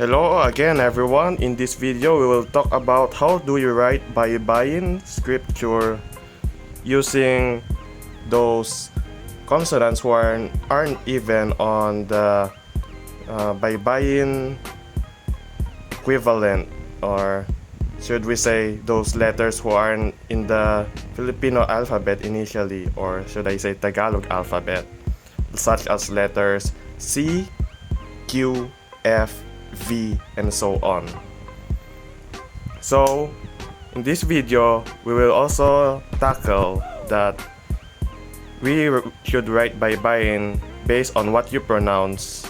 Hello again everyone. In this video we will talk about how do you write Baybayin scripture using those consonants who aren't even on the Baybayin equivalent, or should we say those letters who aren't in the Filipino alphabet initially, or should I say Tagalog alphabet, such as letters C, Q, F, V, and so on. So in this video we will also tackle that we should write Baybayin based on what you pronounce.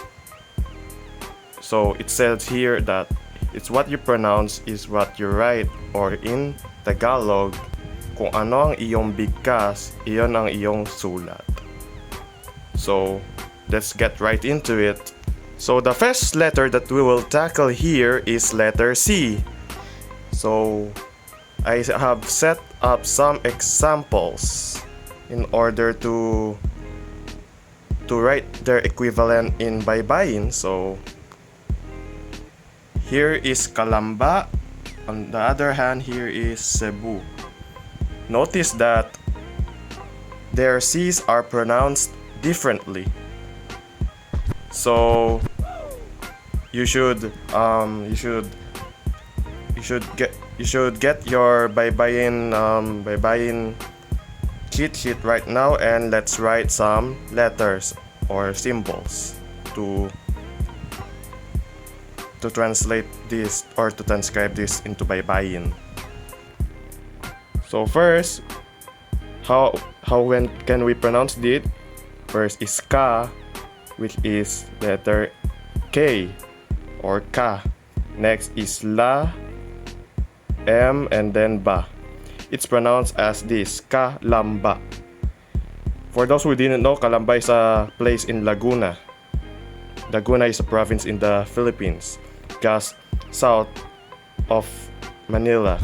So it says here that it's what you pronounce is what you write, or in Tagalog, kung ano ang iyong bigkas, iyon ang iyong sulat. So let's get right into it. So the first letter that we will tackle here is letter C. So I have set up some examples in order to write their equivalent in Baybayin. So here is Kalamba. On the other hand, here is Cebu. Notice that their C's are pronounced differently. So you should get your Baybayin cheat sheet right now, and let's write some letters or symbols to translate this or to transcribe this into Baybayin. So first, when can we pronounce it? First is ka, which is letter K or ka. Next is la, M, and then ba. It's pronounced as this, Kalamba. For those who didn't know, Kalamba is a place in Laguna. Laguna is a province in the Philippines, just south of Manila,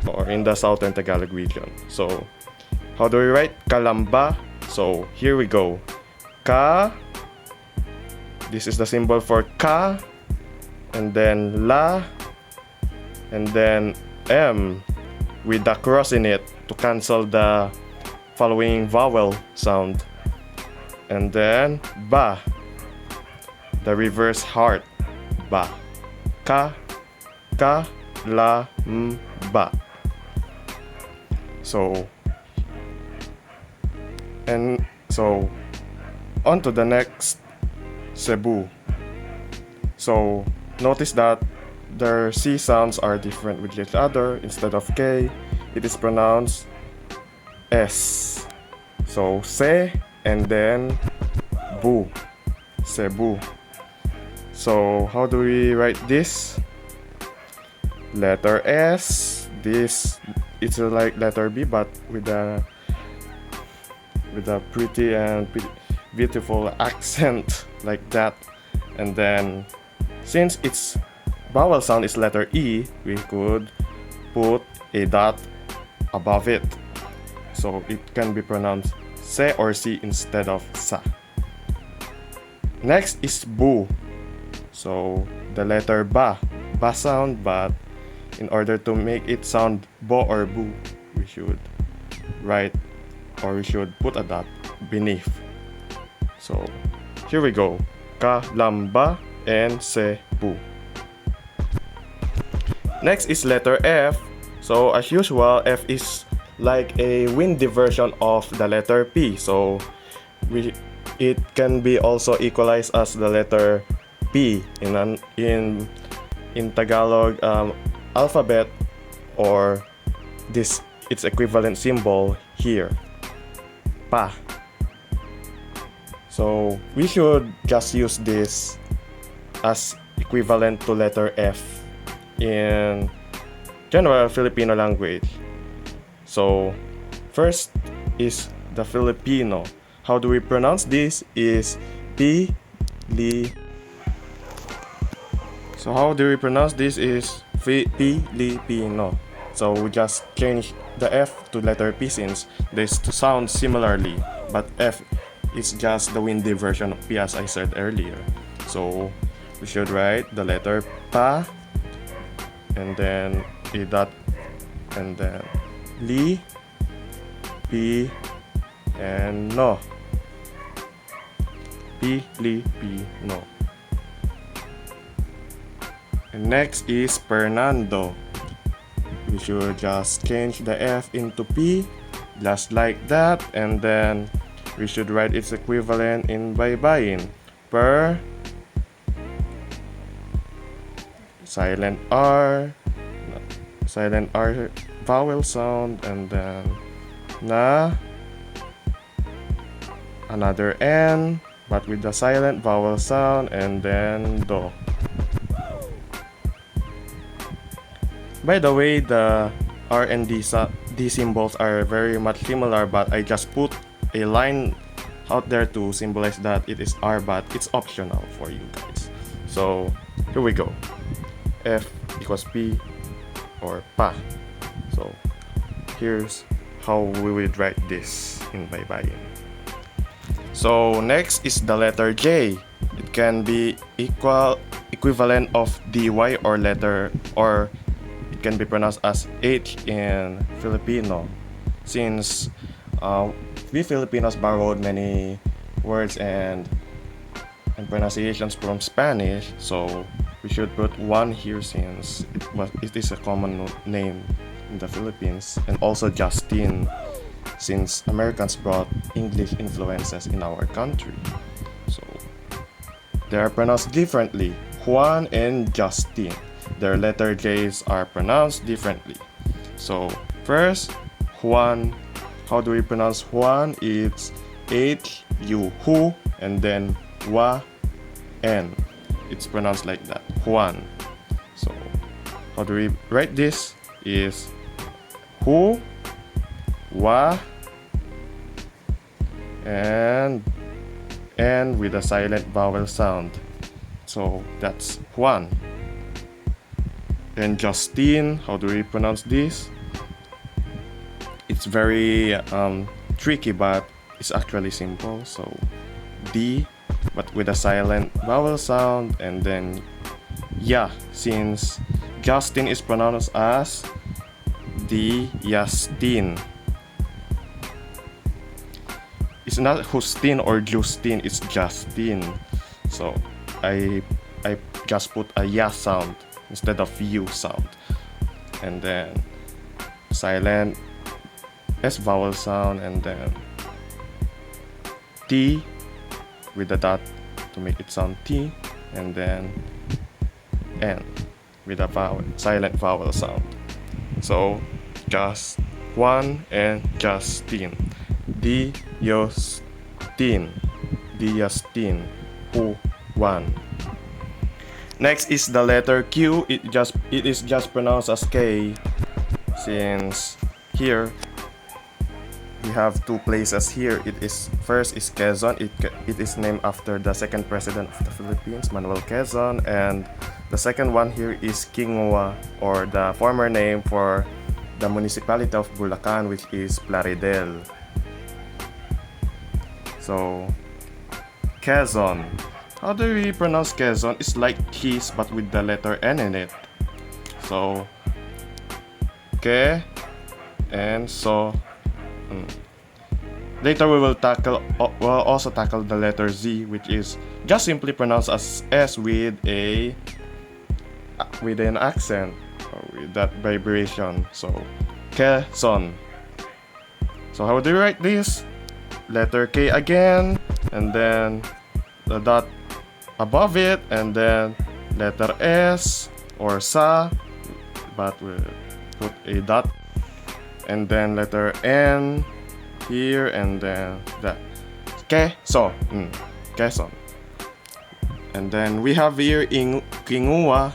or in the southern Tagalog region. So how do we write Kalamba? So here we go. Ka, this is the symbol for ka, and then la, and then M with the cross in it to cancel the following vowel sound, and then ba, the reverse heart, ba. Ka, la, ba. So on to the next, Cebu. So notice that their C sounds are different with each other. Instead of K, it is pronounced S. So se and then bu, Cebu. So how do we write this? Letter S. This, it's like letter B but with a pretty and beautiful accent like that. And then since its vowel sound is letter E, we could put a dot above it, so it can be pronounced se or si instead of sa. Next is bu. So the letter ba sound, but in order to make it sound bo or bu, we should write, or we should put a dot beneath. So here we go, Kalamba and Cebu. Next is letter F. So as usual, F is like a windy version of the letter P. So it can be also equalized as the letter P in Tagalog alphabet, or its equivalent symbol here, pa. So we should just use this as equivalent to letter F in general Filipino language. So first is the Filipino. How do we pronounce this? Is Pili. So how do we pronounce this? Is Filipino. So we just change the F to letter P since they sound similarly, but F is just the windy version of P, as I said earlier. So we should write the letter pa, and then a dot, and then li, pi, and no. Pi, li, pi, no. And next is Fernando. We should just change the F into P, just like that, and then we should write its equivalent in Baybayin. Per, silent R vowel sound, and then na, another N, but with the silent vowel sound, and then do. By the way, the R and D symbols are very much similar, but I just put a line out there to symbolize that it is R, but it's optional for you guys. So here we go. F equals P or pa. So here's how we would write this in Baybayin. So next is the letter J. It can be equivalent of dy or letter, or it can be pronounced as H in Filipino, since we Filipinos borrowed many words and pronunciations from Spanish, so we should put one here since it is a common name in the Philippines, and also Justin, since Americans brought English influences in our country. So they are pronounced differently. Juan and Justin, their letter J's are pronounced differently. So first, Juan. How do we pronounce Juan? It's H, U, hu, and then wa, n. It's pronounced like that, Juan. So how do we write this? Is hu, wa, and n with a silent vowel sound. So that's Juan. And Justine, how do we pronounce this? It's very tricky, but it's actually simple. So D, but with a silent vowel sound, and then ya, since Justin is pronounced as D, Justin. It's not Justin or Justin, it's Justin. So I just put a ya sound instead of u sound, and then silent S vowel sound, and then T with a dot to make it sound T, and then N with a silent vowel sound. So just one and Justin. Diostin, who one. Next is the letter Q. It is just pronounced as K, since here we have two places here. It is first is Quezon. It is named after the second president of the Philippines, Manuel Quezon, and the second one here is Quingua, or the former name for the municipality of Bulacan, which is Plaridel. So Quezon. How do we pronounce Quezon? It's like cheese but with the letter N in it. So Que and so. Later we will also tackle the letter Z, which is just simply pronounced as S with an accent, or with that vibration. So Quezon. So how do you write this? Letter K again, and then the dot above it, and then letter S or sa, but we'll put a dot, and then letter N here, and then that. Quezon. Quezon. And then we have here in Quingua.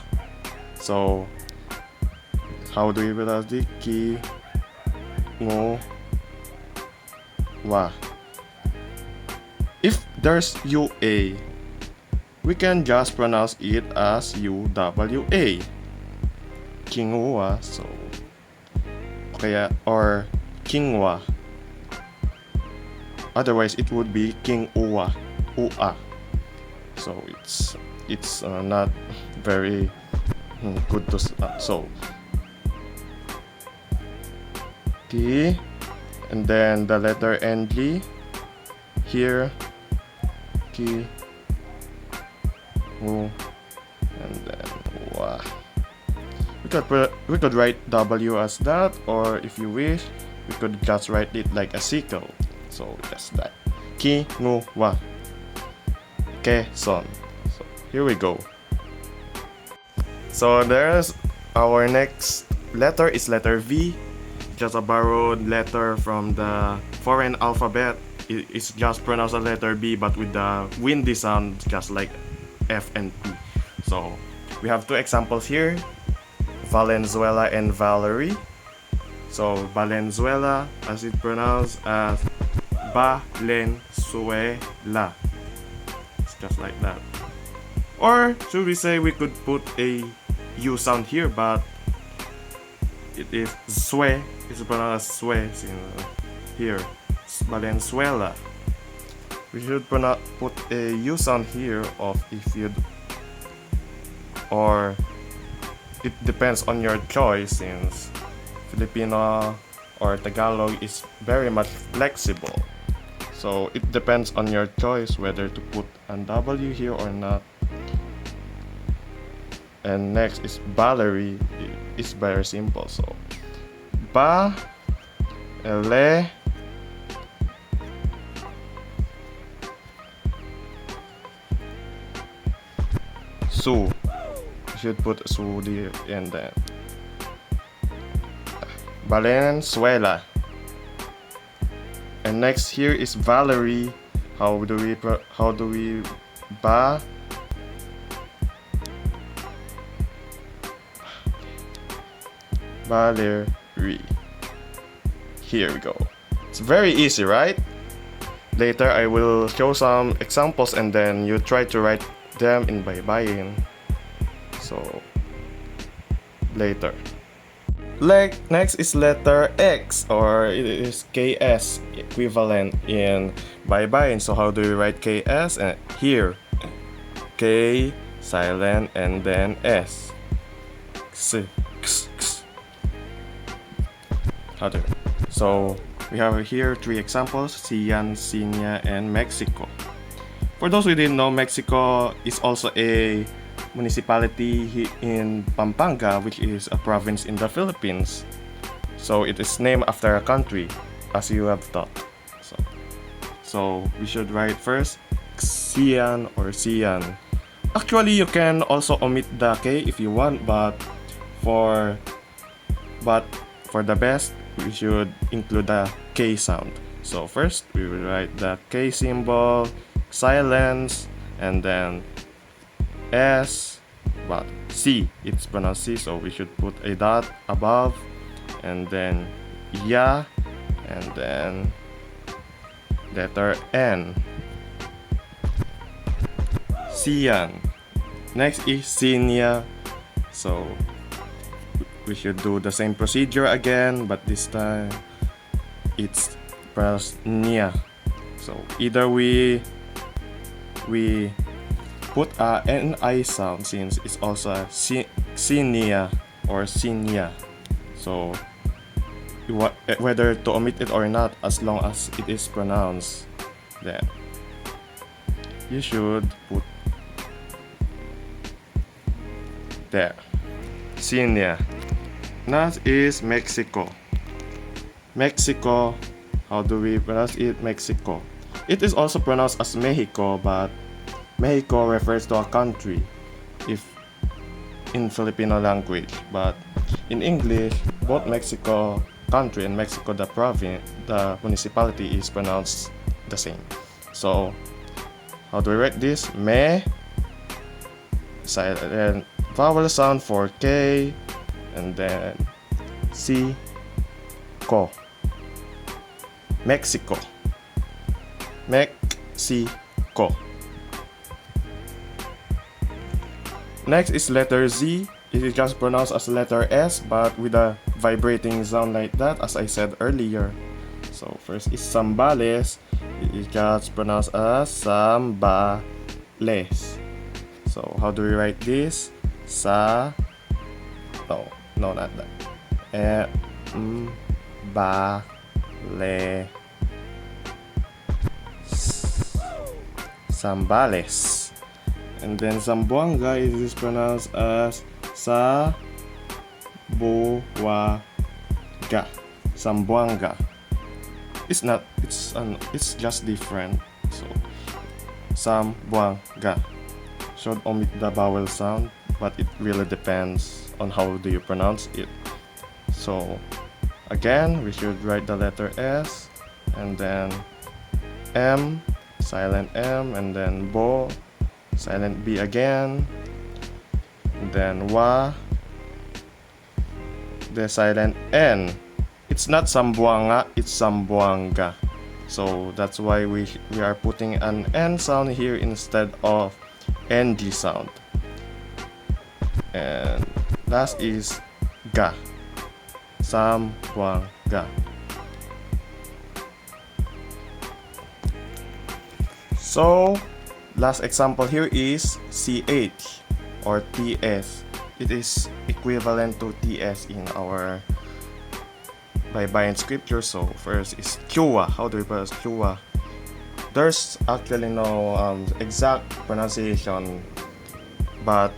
So how do we pronounce the Quingua? If there's UA, we can just pronounce it as UWA. Quingua. So kaya, or Quingua. Otherwise it would be King Ua. So it's it's not very good to solve. Okay, and then the letter NG here. Okay, and then wa. We could write W as that, or if you wish, we could just write it like a sickle. So just that. Ki ngu wa. Ke son. So here we go. So there's our next letter is letter V. Just a borrowed letter from the foreign alphabet. It's just pronounced as letter B, but with the windy sound, just like F and P. So we have two examples here, Valenzuela and Valerie. So Valenzuela, as it pronounced as Valenzuela. It's just like that. Or should we say we could put a U sound here, but it is Sue. It's pronounced Sue here. Valenzuela. We should put a U sound here of if you, or it depends on your choice, since Filipino or Tagalog is very much flexible. So it depends on your choice whether to put an W here or not. And next is Valerie. It's very simple. So ba, le, su. You should put su there and then Valenzuela. And next here is Valerie. How do we ba, Valerie. Here we go. It's very easy, right? Later I will show some examples and then you try to write them in Baybayin. So later. Next is letter X, or it is KS equivalent in Baybayin. So how do we write KS? And here, K silent and then S. X, X, X. How do? So we have here three examples: Sian, Sinia, and Mexico. For those who didn't know, Mexico is also a municipality in Pampanga, which is a province in the Philippines. So it is named after a country, as you have thought. So we should write first Xian or Sian. Actually, you can also omit the K if you want, but for the best, we should include the K sound. So first, we will write the K symbol, silence, and then S, but C, it's pronounced C, so we should put a dot above, and then Ya, and then letter N. Sian. Next is Sinia. So we should do the same procedure again, but this time it's pronounced Nia. So either we put a NI sound, since it's also a Sinia or Sinia. So whether to omit it or not, as long as it is pronounced, then you should put there. Sinia. Next is Mexico. Mexico. How do we pronounce it? Mexico. It is also pronounced as Mexico, but Mexico refers to a country if in Filipino language, but in English, both Mexico country and Mexico the province, the municipality is pronounced the same. So how do we write this? Me, silent vowel sound for K, and then C, ko. Mexico. Mexico. Next is letter Z. It is just pronounced as letter S, but with a vibrating sound like that, as I said earlier. So first is Zambales. It is just pronounced as Zambales. So how do we write this? Sa, no, not that. Ba, le, Sambales. And then Zamboanga is pronounced as Sa, Bo, Wa, Ga. Zamboanga. It's just different. So Zamboanga should omit the vowel sound, but it really depends on how do you pronounce it. So again, we should write the letter S, and then M, silent M, and then Bo, silent B again, and then Wa, the silent N. It's not Sambuanga, it's Sambuanga. So that's why we are putting an N sound here instead of NG sound. And last is Ga, Sambuanga. So last example here is CH or TS. It is equivalent to TS in our Baybayin scripture. So first is Chua. How do we pronounce Chua? There's actually no exact pronunciation, but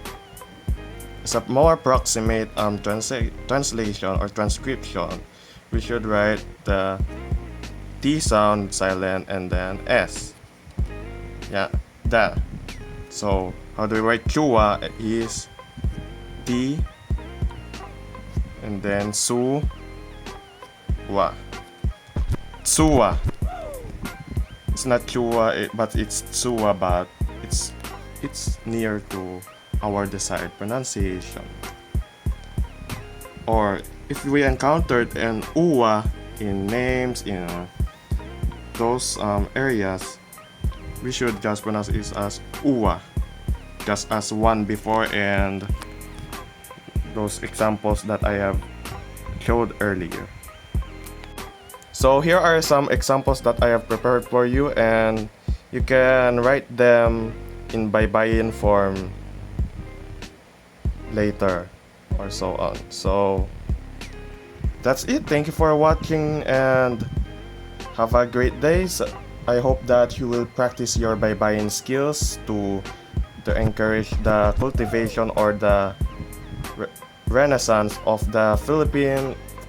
as a more approximate translation or transcription, we should write the T sound silent and then S. Yeah, that. So how do we write Chua? Is T and then Su, Wa. Tsua. It's not Chua, but it's Tsua, but it's near to our desired pronunciation. Or if we encountered an Uwa in names in those areas, we should just pronounce it as Uwa, just as one before and those examples that I have showed earlier. So here are some examples that I have prepared for you, and you can write them in Baybayin form later or so on. So that's it. Thank you for watching and have a great day. So I hope that you will practice your Baybayin skills to encourage the cultivation or the renaissance of the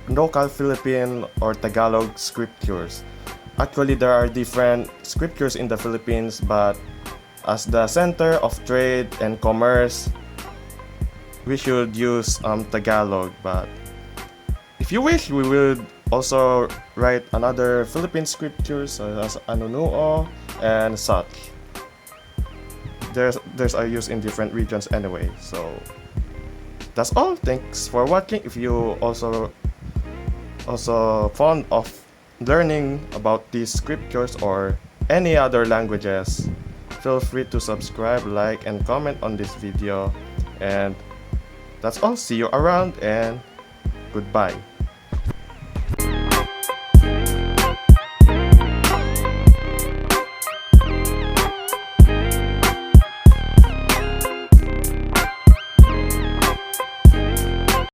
local Philippine or Tagalog scriptures. Actually, there are different scriptures in the Philippines, but as the center of trade and commerce, we should use Tagalog. But if you wish, we will also write another Philippine scriptures as Anunuo and such. There's are used in different regions anyway. So that's all. Thanks for watching. If you also fond of learning about these scriptures or any other languages, feel free to subscribe, like, and comment on this video. And that's all. See you around and goodbye.